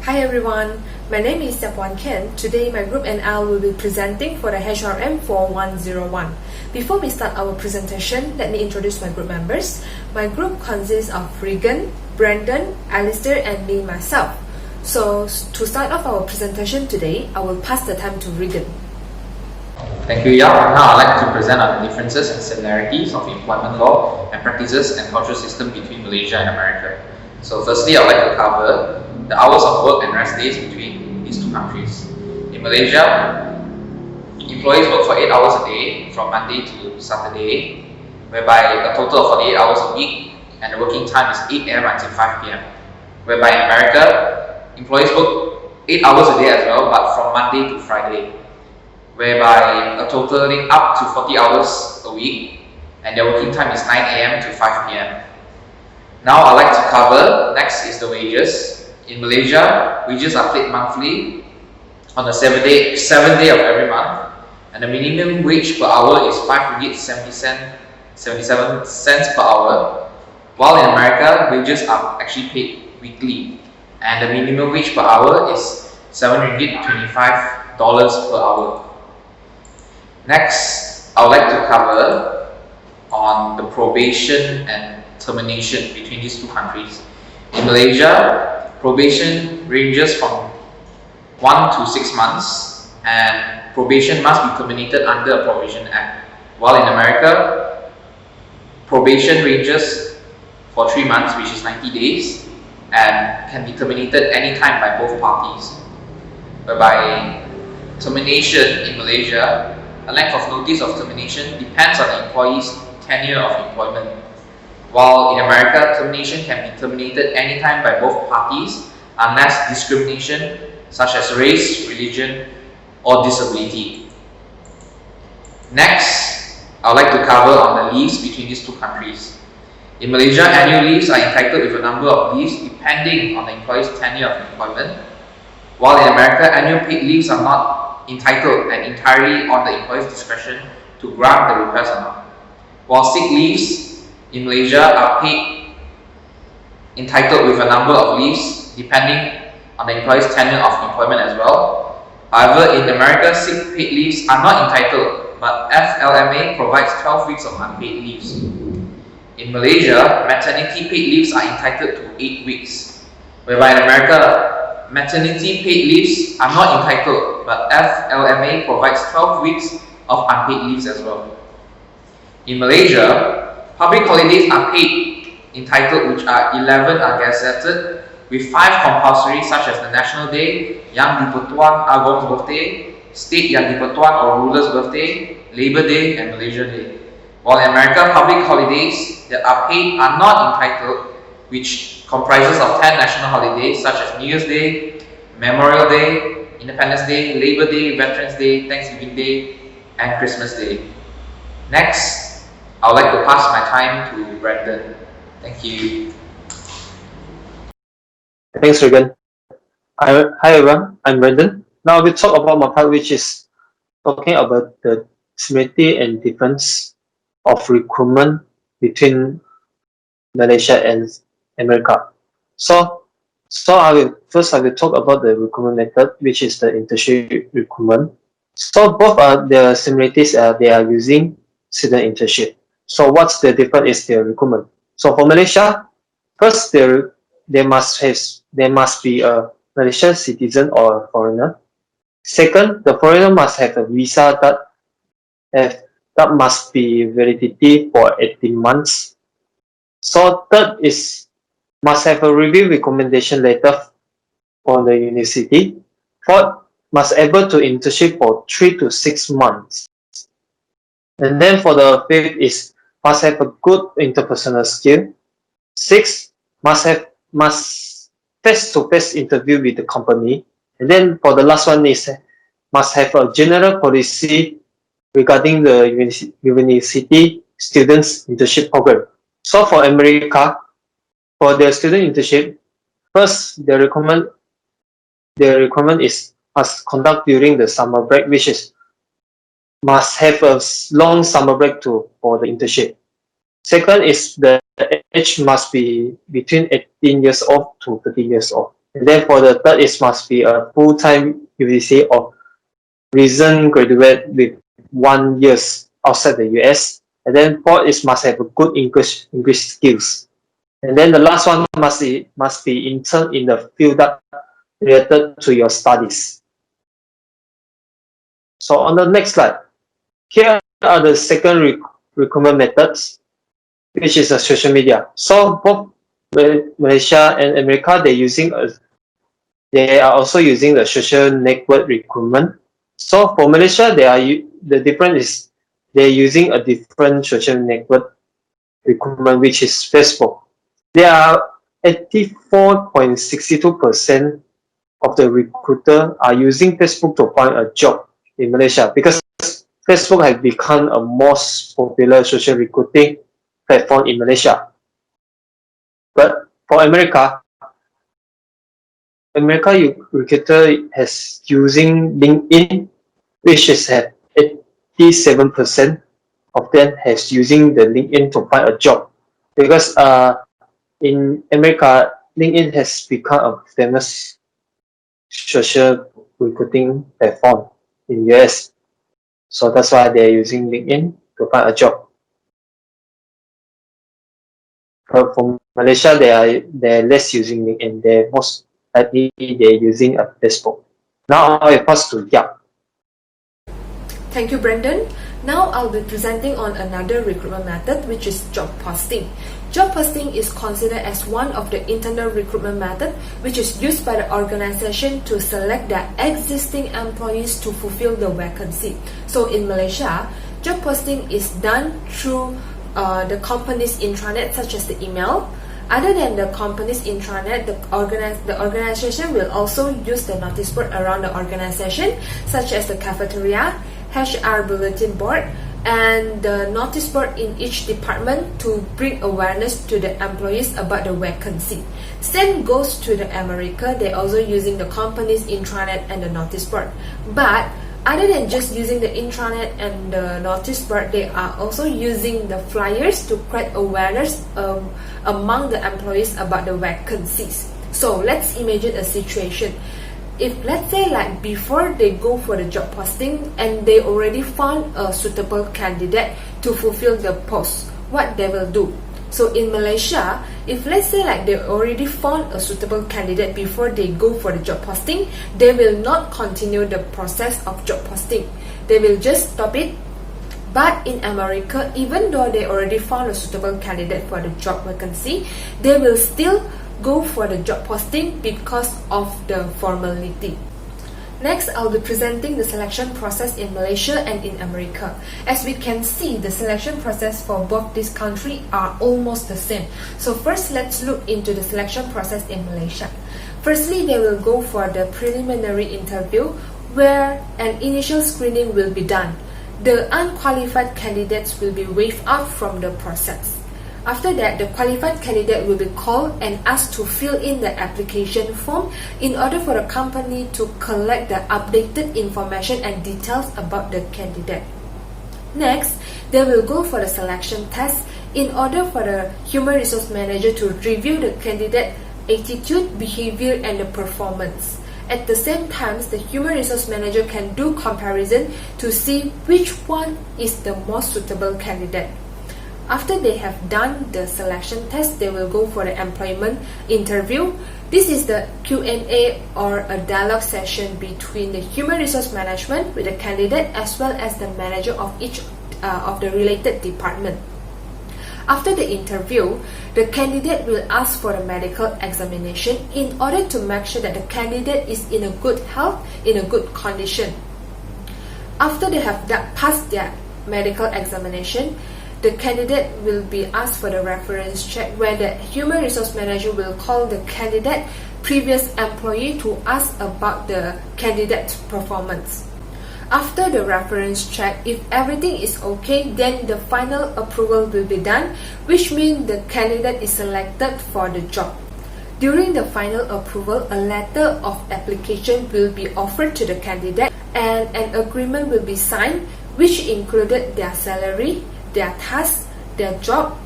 Hi everyone, my name is Sepwan Ken. Today my group and I will be presenting for the HRM4101. Before we start our presentation, let me introduce my group members. My group consists of Regan, Brandon, Alistair and me myself. So to start off our presentation today, I will pass the time to Regan. Thank you, Yao. Now I'd like to present on the differences and similarities of employment law and practices and cultural system between Malaysia and America. So firstly, I'd like to cover the hours of work and rest days between these two countries. In Malaysia, employees work for 8 hours a day from Monday to Saturday, whereby a total of 48 hours a week, and the working time is 8 a.m. until 5 p.m. Whereby in America, employees work 8 hours a day as well, but from Monday to Friday, whereby a totaling up to 40 hours a week, and their working time is 9 a.m. to 5 p.m. Now I'd like to cover, next is the wages. In Malaysia, wages are paid monthly on the 7th day of every month, and the minimum wage per hour is 5 ringgit 77 cents per hour, while in America, wages are actually paid weekly, and the minimum wage per hour is 7 ringgit 25 dollars per hour. Next, I would like to cover on the probation and termination between these two countries. In Malaysia, probation ranges from 1 to 6 months, and probation must be terminated under a Probation Act. While in America, probation ranges for 3 months, which is 90 days, and can be terminated anytime by both parties. Whereby termination in Malaysia, a length of notice of termination depends on the employee's tenure of employment. While in America, termination can be terminated anytime by both parties unless discrimination such as race, religion, or disability. Next, I would like to cover on the leaves between these two countries. In Malaysia, annual leaves are entitled with a number of leaves depending on the employee's tenure of employment, while in America, annual paid leaves are not entitled and entirely on the employee's discretion to grant the request or not. While sick leaves in Malaysia are paid entitled with a number of leaves depending on the employee's tenure of employment as well. However, in America, sick paid leaves are not entitled, but FLMA provides 12 weeks of unpaid leaves. In Malaysia, maternity paid leaves are entitled to 8 weeks, whereby in America, maternity paid leaves are not entitled, but FLMA provides 12 weeks of unpaid leaves as well. In Malaysia, public holidays are paid entitled, which are 11 are gazetted, with 5 compulsory such as the National Day, Yang di-Pertuan Agong's birthday, State Yang di-Pertuan or Ruler's birthday, Labor Day and Malaysia Day. While in America, public holidays that are paid are not entitled, which comprises of 10 national holidays such as New Year's Day, Memorial Day, Independence Day, Labor Day, Veterans Day, Thanksgiving Day, and Christmas Day. Next, I would like to pass my time to Brandon. Thank you. Thanks, Regan. Hi everyone, I'm Brandon. Now we talk about my part, which is talking about the similarity and difference of recruitment between Malaysia and America. So I will talk about the recruitment method, which is the internship recruitment. So both are the similarities. They are using student internship. So what's the difference is their recruitment. So for Malaysia, first they must be a Malaysian citizen or a foreigner. Second, the foreigner must have a visa that must be validity for 18 months. So third is must have a review recommendation letter from the university. Fourth, must able to internship for 3 to 6 months. And then for the fifth is must have a good interpersonal skill. Six, must face-to-face interview with the company. And then for the last one is must have a general policy regarding the university students internship program. So for America, for their student internship, first the requirement is must conduct during the summer break, which is must have a long summer break for the internship. Second is the age must be between 18 years old to 30 years old. And then for the third, it must be a full-time UVC or recent graduate with 1 year outside the US. And then fourth is must have a good English skills. And then the last one must be intern in the field that related to your studies. So on the next slide, here are the second recruitment methods, which is social media. So both Malaysia and America, they are also using the social network recruitment. So for Malaysia, the difference is they're using a different social network recruitment, which is Facebook. There are 84.62% of the recruiter are using Facebook to find a job in Malaysia because Facebook has become a most popular social recruiting platform in Malaysia. But for America recruiter has using LinkedIn, which is at 87% of them has using the LinkedIn to find a job because in America, LinkedIn has become a famous social recruiting platform in US. So that's why they're using LinkedIn to find a job. But for Malaysia, they're less using LinkedIn. They're most likely they're using a Facebook. Now I pass to Yap. Thank you, Brendan. Now I'll be presenting on another recruitment method, which is job posting. Job posting is considered as one of the internal recruitment method which is used by the organization to select their existing employees to fulfill the vacancy. So in Malaysia, job posting is done through the company's intranet, such as the email. Other than the company's intranet, the organization will also use the notice board around the organization, such as the cafeteria, HR bulletin board, and the notice board in each department to bring awareness to the employees about the vacancy. Same goes to the America. They're also using the company's intranet and the notice board. But other than just using the intranet and the notice board, they are also using the flyers to create awareness among the employees about the vacancies. So let's imagine a situation. If let's say like before they go for the job posting and they already found a suitable candidate to fulfill the post, what they will do? So in Malaysia, if let's say like they already found a suitable candidate before they go for the job posting, they will not continue the process of job posting. They will just stop it. But in America, even though they already found a suitable candidate for the job vacancy, they will still go for the job posting because of the formality. Next, I'll be presenting the selection process in Malaysia and in America. As we can see, the selection process for both these countries are almost the same. So first, let's look into the selection process in Malaysia. Firstly, they will go for the preliminary interview where an initial screening will be done. The unqualified candidates will be waived out from the process. After that, the qualified candidate will be called and asked to fill in the application form in order for the company to collect the updated information and details about the candidate. Next, they will go for the selection test in order for the human resource manager to review the candidate attitude, behavior, and the performance. At the same time, the human resource manager can do comparison to see which one is the most suitable candidate. After they have done the selection test, they will go for the employment interview. This is the Q&A or a dialogue session between the human resource management with the candidate as well as the manager of each of the related department. After the interview, the candidate will ask for a medical examination in order to make sure that the candidate is in a good health, in a good condition. After they have passed their medical examination, the candidate will be asked for the reference check where the human resource manager will call the candidate previous employee to ask about the candidate's performance. After the reference check, if everything is okay, then the final approval will be done, which means the candidate is selected for the job. During the final approval, a letter of application will be offered to the candidate and an agreement will be signed which included their salary, their task, their job,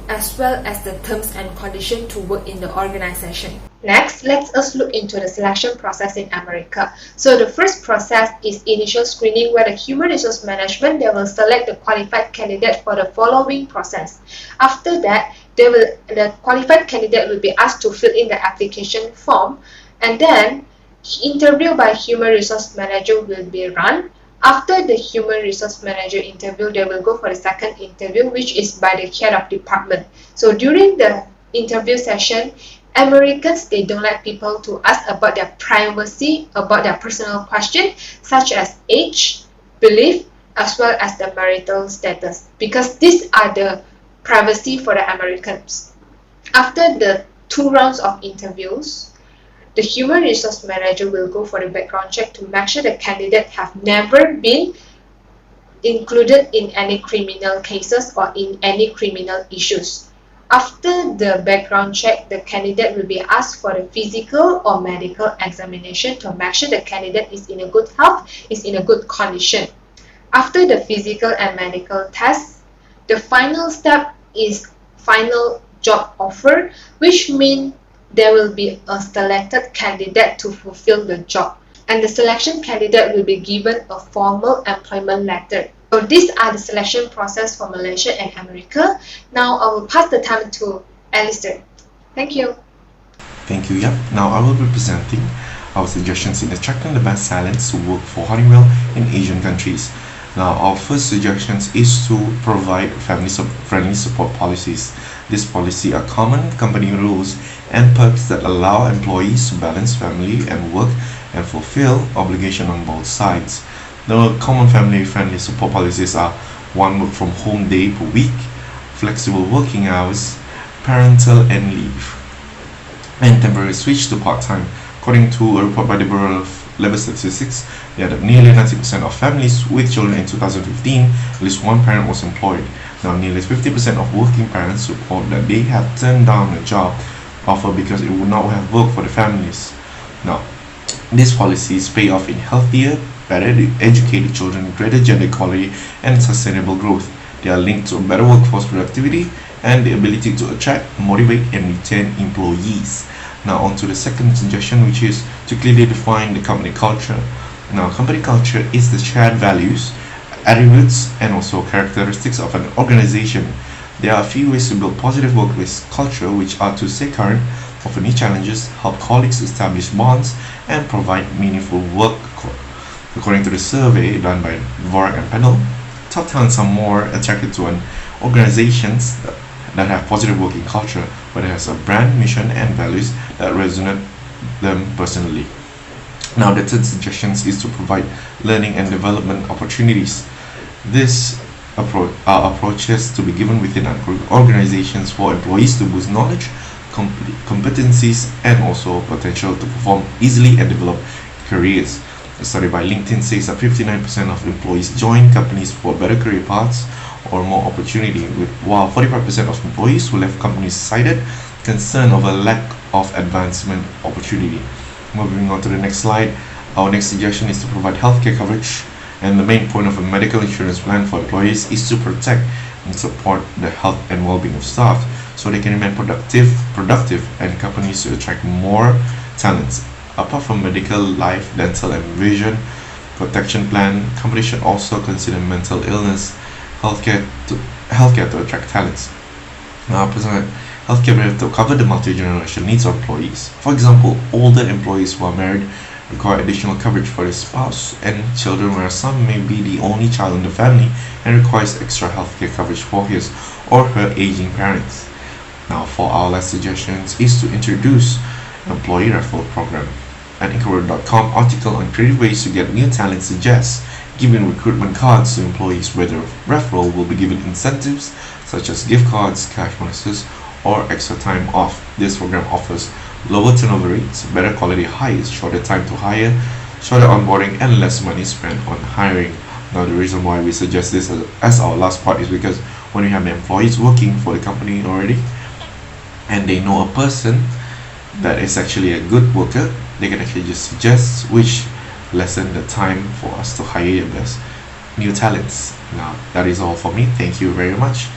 as well as the terms and conditions to work in the organization. Next, let us look into the selection process in America. So the first process is initial screening, where the human resource management, they will select the qualified candidate for the following process. After that, the qualified candidate will be asked to fill in the application form, and then interview by human resource manager will be run. After the human resource manager interview, they will go for the second interview, which is by the head of department. So during the interview session, Americans, they don't like people to ask about their privacy, about their personal questions, such as age, belief, as well as the marital status, because these are the privacy for the Americans. After the 2 rounds of interviews, the human resource manager will go for the background check to make sure the candidate have never been included in any criminal cases or in any criminal issues. After the background check, the candidate will be asked for a physical or medical examination to make sure the candidate is in a good health, is in a good condition. After the physical and medical tests, the final step is final job offer, which means there will be a selected candidate to fulfill the job, and the selection candidate will be given a formal employment letter. So these are the selection process for Malaysia and America. Now I will pass the time to Alistair. Thank you. Thank you, Yap. Now I will be presenting our suggestions in attracting the best talents to work for Honeywell in Asian countries. Now, our first suggestions is to provide family-friendly support policies. This policy are common company rules and perks that allow employees to balance family and work and fulfill obligation on both sides. The common family-friendly support policies are 1 work from home day per week, flexible working hours, parental and leave, and temporary switch to part-time. According to a report by the Bureau of Labor Statistics, that nearly 90% of families with children in 2015, at least one parent was employed. Now, nearly 50% of working parents report that they have turned down a job offer because it would not have worked for the families. Now, these policies pay off in healthier, better educated children, greater gender equality, and sustainable growth. They are linked to better workforce productivity and the ability to attract, motivate, and retain employees. Now on to the second suggestion, which is to clearly define the company culture. Now, company culture is the shared values, attributes, and also characteristics of an organization. There are a few ways to build positive workplace culture, which are to stay current, offer new challenges, help colleagues establish bonds, and provide meaningful work. According to the survey done by Dvorak and Panel, top talents are more attracted to an organizations that have positive working culture, but it has a brand, mission, and values that resonate them personally. Now, the third suggestion is to provide learning and development opportunities. This approaches to be given within organizations for employees to boost knowledge, competencies, and also potential to perform easily and develop careers. A study by LinkedIn says that 59% of employees join companies for better career paths or more opportunity, while 45% of employees who left companies cited concern over lack of advancement opportunity. Moving on to the next slide, our next suggestion is to provide healthcare coverage, and the main point of a medical insurance plan for employees is to protect and support the health and well-being of staff so they can remain productive and companies to attract more talents. Apart from medical, life, dental, and vision protection plan, companies should also consider mental illness healthcare to attract talents. Now, personal healthcare will have to cover the multi-generational needs of employees. For example, older employees who are married require additional coverage for their spouse and children, whereas some may be the only child in the family and requires extra healthcare coverage for his or her aging parents. Now, for our last suggestions is to introduce employee referral program. An Inquirer.com article on creative ways to get new talent suggests giving recruitment cards to employees where the referral will be given incentives such as gift cards, cash bonuses, or extra time off. This program offers lower turnover rates, better quality hires, shorter time to hire, shorter onboarding, and less money spent on hiring. Now, the reason why we suggest this as our last part is because when you have employees working for the company already and they know a person that is actually a good worker, they can actually just suggest which lessen the time for us to hire the best new talents. Now, that is all for me. Thank you very much.